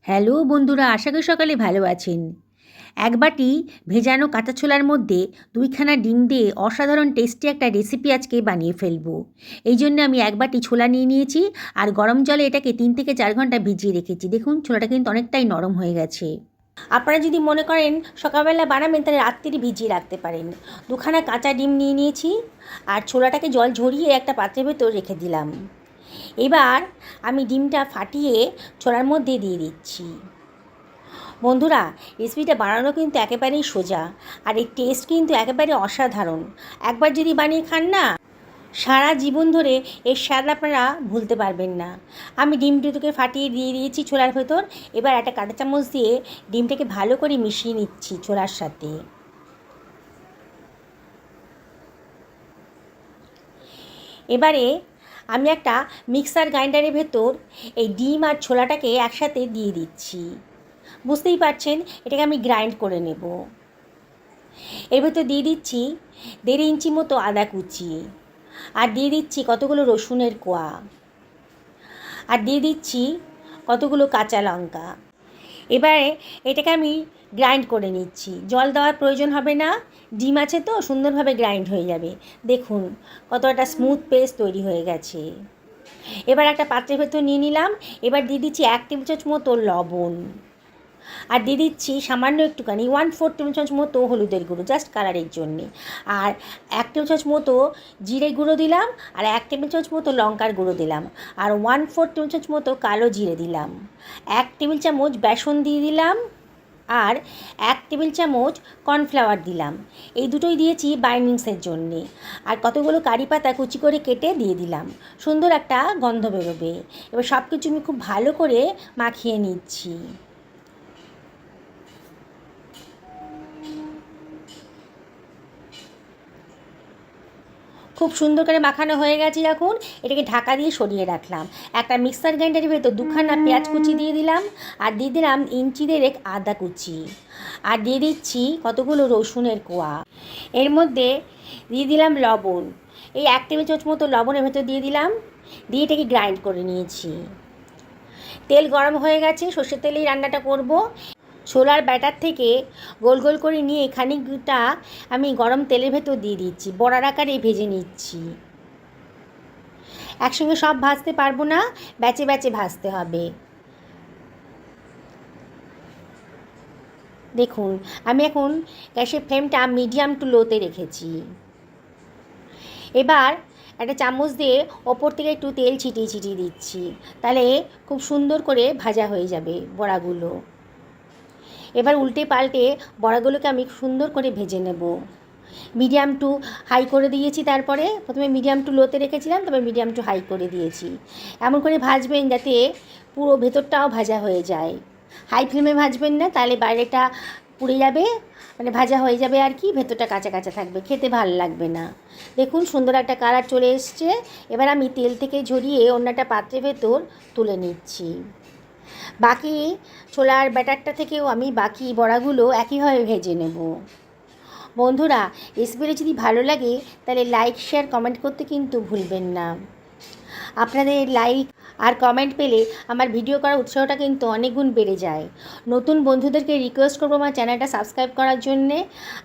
Hello বন্ধুরা, আশা করি সকালে ভালো আছেন। এক বাটি ভেজানো কাঁচা ছোলার মধ্যে 2খানা ডিম দিয়ে অসাধারণ টেস্টি একটা রেসিপি আজকে বানিয়ে ফেলবো। এই জন্য আমি এক বাটি ছোলা নিয়ে নিয়েছি আর গরম জলে এটাকে 3 থেকে 4 ঘন্টা ভিজিয়ে রেখেছি। দেখুন ছোলাটা কিন্তু অনেকটাই নরম হয়ে গেছে। আপনারা যদি মনে করেন সকালবেলা বানাবেন তাহলে রাত্রি ভিজিয়ে রাখতে পারেন। 2খানা কাঁচা ডিম নিয়ে নিয়েছি আর ছোলাটাকে জল ঝরিয়ে একটা পাত্রের ভেতর রেখে দিলাম। এবার আমি ডিমটা ফাটিয়ে ছোলার মধ্যে দিয়ে দিচ্ছি। বন্ধুরা, রেসিপিটা বানানো কিন্তু একেবারেই সোজা আর এর টেস্ট কিন্তু একেবারে অসাধারণ। একবার যদি বানিয়ে খান না, সারা জীবন ধরে এর স্বাদ আপনারা ভুলতে পারবেন না। আমি ডিম দুটোকে ফাটিয়ে দিয়ে দিয়েছি ছোলার ভেতর। এবার একটা কাঁটা চামচ দিয়ে ডিমটাকে ভালো করে মিশিয়ে নিচ্ছি ছোলার সাথে। এবারে আমি একটা মিক্সার গ্রাইন্ডারের ভেতর এই ডিম আর ছোলাটাকে একসাথে দিয়ে দিচ্ছি। বুঝতেই পারছেন, এটাকে আমি গ্রাইন্ড করে নেব। এর ভেতর দিয়ে দিচ্ছি 1.5 ইঞ্চি মতো আদা কুচি, আর দিয়ে দিচ্ছি কতগুলো রসুনের কোয়া, আর দিয়ে দিচ্ছি কতগুলো কাঁচা লঙ্কা। এবারে এটাকে আমি গ্রাইন্ড করে নিচ্ছি। জল দেওয়ার প্রয়োজন হবে না, ডিম আছে তো সুন্দরভাবে গ্রাইন্ড হয়ে যাবে। দেখুন কত একটা স্মুথ পেস্ট তৈরি হয়ে গেছে। এবার একটা পাত্রের ভেতর নিয়ে নিলাম। এবার দিয়ে দিচ্ছি 1 টেবিল চামচ মতো লবণ, আর দিয়ে দিচ্ছি সামান্য একটুখানি 1/4 টেবিল চামচ মতো হলুদের গুঁড়ো, জাস্ট কালারের জন্যে। আর 1 টেবিল চামচ মতো জিরে গুঁড়ো দিলাম, আর 1 টেবিল চামচ মতো লঙ্কার গুঁড়ো দিলাম, আর 1/4 টেবিল চামচ মতো কালো জিরে দিলাম। 1 টেবিল চামচ বেসন দিয়ে দিলাম, আর 1 টেবিল চামচ কর্নফ্লাওয়ার দিলাম। এই দুটোই দিয়েছি বাইন্ডিংসের জন্যে। আর কতগুলো কারি পাতা কুচি করে কেটে দিয়ে দিলাম, সুন্দর একটা গন্ধ বেরোবে। এবার সব কিছু আমি খুব ভালো করে মাখিয়ে নিচ্ছি। খুব সুন্দর করে মাখানো হয়ে গেছে। এখন এটাকে ঢাকা দিয়ে সরিয়ে রাখলাম। একটা মিক্সার গ্রাইন্ডারের ভেতর 2খানা পেঁয়াজ কুচি দিয়ে দিলাম, আর দিয়ে দিলাম ইঞ্চি 1.5 আদা কুচি, আর দিয়ে দিচ্ছি কতগুলো রসুনের কোয়া। এর মধ্যে দিয়ে দিলাম লবণ, এই 1 টেবিল চামচ মতো লবণের ভেতর দিয়ে দিলাম। দিয়ে এটাকে গ্রাইন্ড করে নিয়েছি। তেল গরম হয়ে গেছে, সর্ষের তেলেই রান্নাটা করব। ছোলার ব্যাটার থেকে গোল গোল করে নিয়ে খানিকটা আমি গরম তেলের ভেতর দিয়ে দিচ্ছি, বড়ার আকারে ভেজে নিচ্ছি। একসঙ্গে সব ভাজতে পারবো না, ব্যাচে ব্যাচে ভাজতে হবে। দেখুন আমি এখন গ্যাসের ফ্লেমটা মিডিয়াম টু লোতে রেখেছি। এবার একটা চামচ দিয়ে ওপর থেকে একটু তেল ছিটিয়ে ছিটিয়ে দিচ্ছি, তাহলে খুব সুন্দর করে ভাজা হয়ে যাবে বড়াগুলো। এবার উল্টে পাল্টে বড়াগুলোকে আমি সুন্দর করে ভেজে নেব। মিডিয়াম টু হাই করে দিয়েছি, তারপরে প্রথমে মিডিয়াম টু লোতে রেখেছিলাম, তবে মিডিয়াম টু হাই করে দিয়েছি। এমন করে ভাজবেন যাতে পুরো ভেতরটাও ভাজা হয়ে যায়। হাই ফ্লেমে ভাজবেন না, তাহলে বাইরেটা পুড়ে যাবে, মানে ভাজা হয়ে যাবে আর কি, ভেতরটা কাঁচা কাঁচা থাকবে, খেতে ভালো লাগবে না। দেখুন সুন্দর একটা কালার চলে এসছে। এবার আমি তেল থেকে ঝরিয়ে অন্য একটা পাত্রের ভেতর তুলে নিচ্ছি। বাকি ছোলার ব্যাটারটা থেকেও আমি বাকি বড়াগুলো একইভাবে ভেজে নেব। বন্ধুরা, রেসিপিটা যদি ভালো লাগে তাহলে লাইক শেয়ার কমেন্ট করতে কিন্তু ভুলবেন না। আপনাদের লাইক আর কমেন্ট পেলে আমার ভিডিও করার উৎসাহটা কিন্তু অনেক গুণ বেড়ে যায়। নতুন বন্ধুদেরকে রিকোয়েস্ট করবো আমার চ্যানেলটা সাবস্ক্রাইব করার জন্যে,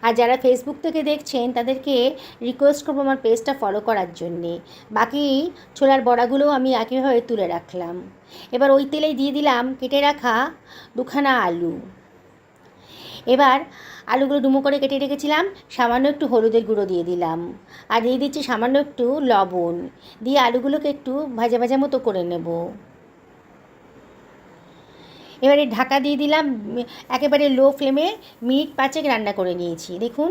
আর যারা ফেসবুক থেকে দেখছেন তাদেরকে রিকোয়েস্ট করবো আমার পেজটা ফলো করার জন্যে। বাকি ছোলার বড়াগুলোও আমি একইভাবে তুলে রাখলাম। এবার ওই তেলেই দিয়ে দিলাম কেটে রাখা 2খানা আলু। এবার আলুগুলো ডুমো করে কেটে রেখেছিলাম, সামান্য একটু হলুদের গুঁড়ো দিয়ে দিলাম, আর দিয়ে দিচ্ছি সামান্য একটু লবণ, দিয়ে আলুগুলোকে একটু ভাজা ভাজা মতো করে নেব। এবারে ঢাকা দিয়ে দিলাম, একেবারে লো ফ্লেমে মিনিট 5 রান্না করে নিয়েছি। দেখুন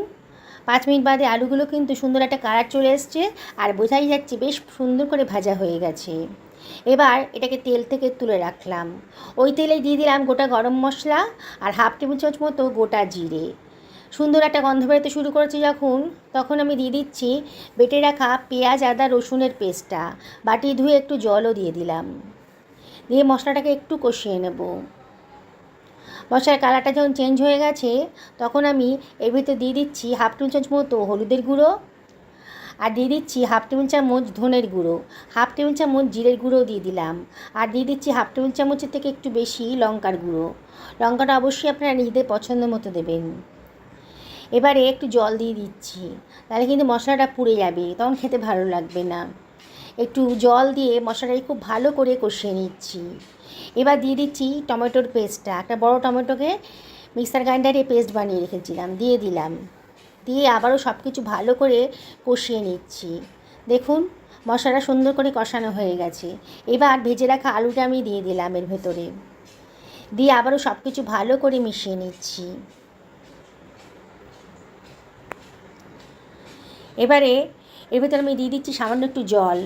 5 মিনিট বাদে আলুগুলো কিন্তু সুন্দর একটা কালার চলে এসছে, আর বোঝাই যাচ্ছে বেশ সুন্দর করে ভাজা হয়ে গেছে। এবার এটাকে তেল থেকে তুলে রাখলাম। ওই তেলে দিয়ে দিলাম গোটা গরম মশলা, আর 1/2 টেবিল চামচ মতো গোটা জিরে। সুন্দর একটা গন্ধ বেরোতে শুরু করেছে যখন, তখন আমি দিয়ে দিচ্ছি বেটে রাখা পেঁয়াজ আদা রসুনের পেস্টটা, বাটি ধুয়ে একটু জলও দিয়ে দিলাম। দিয়ে মশলাটাকে একটু কষিয়ে নেব। মশলার কালারটা যখন চেঞ্জ হয়ে গেছে তখন আমি এর ভিতরে দিয়ে দিচ্ছি 1/2 টেবিল চামচ মতো হলুদের গুঁড়ো, আর দিয়ে দিচ্ছি হাফ টেবিল চামচ ধনের গুঁড়ো, হাফ টেবিল চামচ জিরের গুঁড়ো দিয়ে দিলাম, আর দিয়ে দিচ্ছি হাফ টেবিল চামচের থেকে একটু বেশি লঙ্কার গুঁড়ো। লঙ্কাটা অবশ্যই আপনারা নিজেদের পছন্দ মতো দেবেন। এবারে একটু জল দিয়ে দিচ্ছি, তাহলে কিন্তু মশলাটা পুড়ে যাবে, তখন খেতে ভালো লাগবে না। একটু জল দিয়ে মশলাটাকে খুব ভালো করে কষিয়ে নিচ্ছি। এবার দিয়ে দিচ্ছি টমেটোর পেস্টটা, একটা বড় টমেটোকে মিক্সার গ্রাইন্ডারে পেস্ট বানিয়ে রেখেছিলাম, দিয়ে দিলাম। দিয়ে আবারও সব কিছু ভালো করে কষিয়ে নিচ্ছি। দেখুন মশলাটা সুন্দর করে কষানো হয়ে গেছে। এবার ভেজে রাখা আলুটা আমি দিয়ে দিলাম এর ভেতরে, দিয়ে আবারও সব কিছু ভালো করে মিশিয়ে নিচ্ছি। এবারে এর ভেতরে আমি দিয়ে দিচ্ছি সামান্য একটু জল,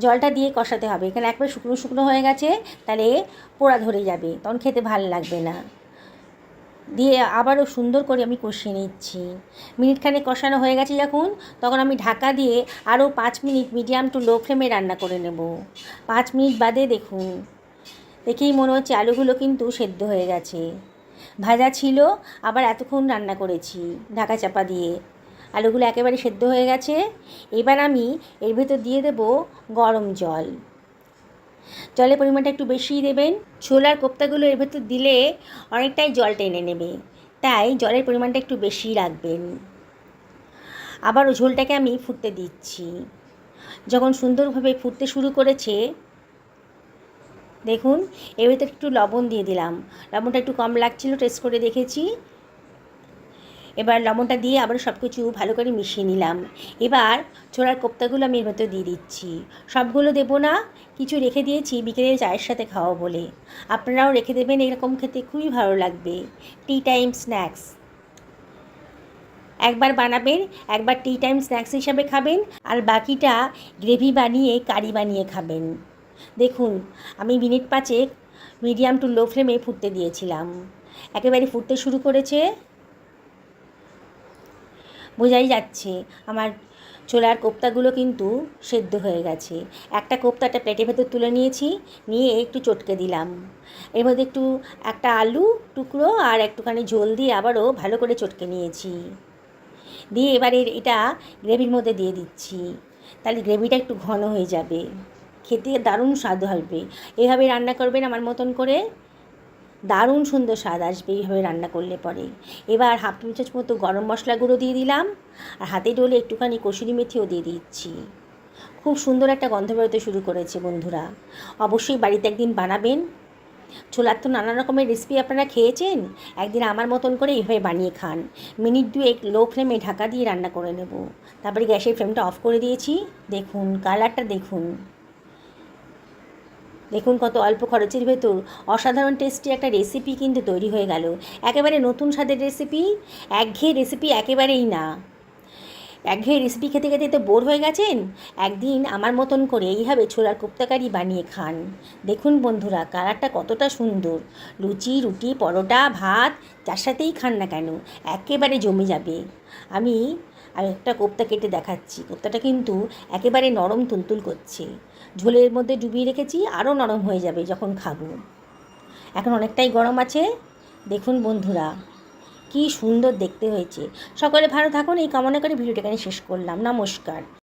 জলটা দিয়ে কষাতে হবে, এখানে একবারে শুকনো শুকনো হয়ে গেছে, তাহলে পোড়া ধরে যাবে, তখন খেতে ভালো লাগবে না। দিয়ে আবারও সুন্দর করে আমি কষিয়ে নিচ্ছি। মিনিটখানে কষানো হয়ে গেছে যখন, তখন আমি ঢাকা দিয়ে আরও 5 মিনিট মিডিয়াম টু লো ফ্লেমে রান্না করে নেব। 5 মিনিট বাদে দেখুন, দেখেই মনে হচ্ছে আলুগুলো কিন্তু সেদ্ধ হয়ে গেছে। ভাজা ছিল, আবার এতক্ষণ রান্না করেছি ঢাকা চাপা দিয়ে, আলুগুলো একেবারে সেদ্ধ হয়ে গেছে। এবার আমি এর ভেতর দিয়ে দেব গরম জল। জলের পরিমাণটা একটু বেশিই দেবেন, ছোলার কোপ্তাগুলো এর ভেতর দিলে অনেকটাই জল টেনে নেবে, তাই জলের পরিমাণটা একটু বেশিই রাখবেন। আবারও ঝোলটাকে আমি ফুটতে দিচ্ছি। যখন সুন্দরভাবে ফুটতে শুরু করেছে দেখুন, এর ভেতর একটু লবণ দিয়ে দিলাম, লবণটা একটু কম লাগছিল, টেস্ট করে দেখেছি। এবার লবণটা দিয়ে আবার সব কিছু ভালো করে মিশিয়ে নিলাম। এবার ছোলার কোপ্তাগুলো আমি এর ভেতর দিয়ে দিচ্ছি, সবগুলো দেবো না, কিছু রেখে দিয়েছি বিকেলে চায়ের সাথে খাওয়া বলে। আপনারাও রেখে দেবেন, এরকম খেতে খুবই ভালো লাগবে। টি টাইম স্ন্যাক্স একবার বানাবেন, একবার টি টাইম স্ন্যাক্স হিসাবে খাবেন, আর বাকিটা গ্রেভি বানিয়ে কারি বানিয়ে খাবেন। দেখুন আমি মিনিট 5 মিডিয়াম টু লো ফ্লেমে ফুটতে দিয়েছিলাম, একেবারে ফুটতে শুরু করেছে, বোঝাই যাচ্ছে আমার ছোলার কোপ্তাগুলো কিন্তু সেদ্ধ হয়ে গেছে। একটা কোপ্তাটা প্লেটের ভেতর তুলে নিয়েছি, নিয়ে একটু চটকে দিলাম, এর মধ্যে একটু একটা আলু টুকরো আর একটুখানি ঝোল দিয়ে আবারও ভালো করে চটকে নিয়েছি। দিয়ে এবারে এটা গ্রেভির মধ্যে দিয়ে দিচ্ছি, তাহলে গ্রেভিটা একটু ঘন হয়ে যাবে, খেতে দারুণ স্বাদ হবে। এভাবে রান্না করবেন আমার মতন করে, দারুণ সুন্দর স্বাদ আসবে এইভাবে রান্না করলে পরে। এবার হাফ টেবিল চামচ মতো গরম মশলা গুঁড়ো দিয়ে দিলাম, আর হাতে ডলে একটুখানি কসুরি মেথিও দিয়ে দিচ্ছি। খুব সুন্দর একটা গন্ধ বেরোতে শুরু করেছে বন্ধুরা, অবশ্যই বাড়িতে একদিন বানাবেন। ছোলার তো নানা রকমের রেসিপি আপনারা খেয়েছেন, একদিন আমার মতন করে এইভাবে বানিয়ে খান। মিনিট 2 লো ফ্লেমে ঢাকা দিয়ে রান্না করে নেব, তারপরে গ্যাসের ফ্লেমটা অফ করে দিয়েছি। দেখুন কালারটা দেখুন, দেখুন কত অল্প খরচের ভেতর অসাধারণ টেস্টি একটা রেসিপি কিন্তু তৈরি হয়ে গেল। একেবারে নতুন স্বাদের রেসিপি, একঘেয়ে রেসিপি একেবারেই না। একঘেয়ে রেসিপি খেতে খেতে তো বোর হয়ে গেছেন, একদিন আমার মতন করে এইভাবে ছোলার কোপ্তাকারি বানিয়ে খান। দেখুন বন্ধুরা কালারটা কতটা সুন্দর, লুচি রুটি পরোটা ভাত যার সাথেই খান না কেন একেবারে জমে যাবে। আমি একটা কোপ্তা কেটে দেখাচ্ছি, কোপ্তাটা কিন্তু একেবারে নরম তুলতুল করছে, ঝোলের মধ্যে ডুবিয়ে রেখেছি, আরও নরম হয়ে যাবে যখন খাবো। এখন অনেকটাই গরম আছে, দেখুন বন্ধুরা কি সুন্দর দেখতে হয়েছে। সকলে ভালো থাকুন এই কামনা করে ভিডিওটা এখানে শেষ করলাম। নমস্কার।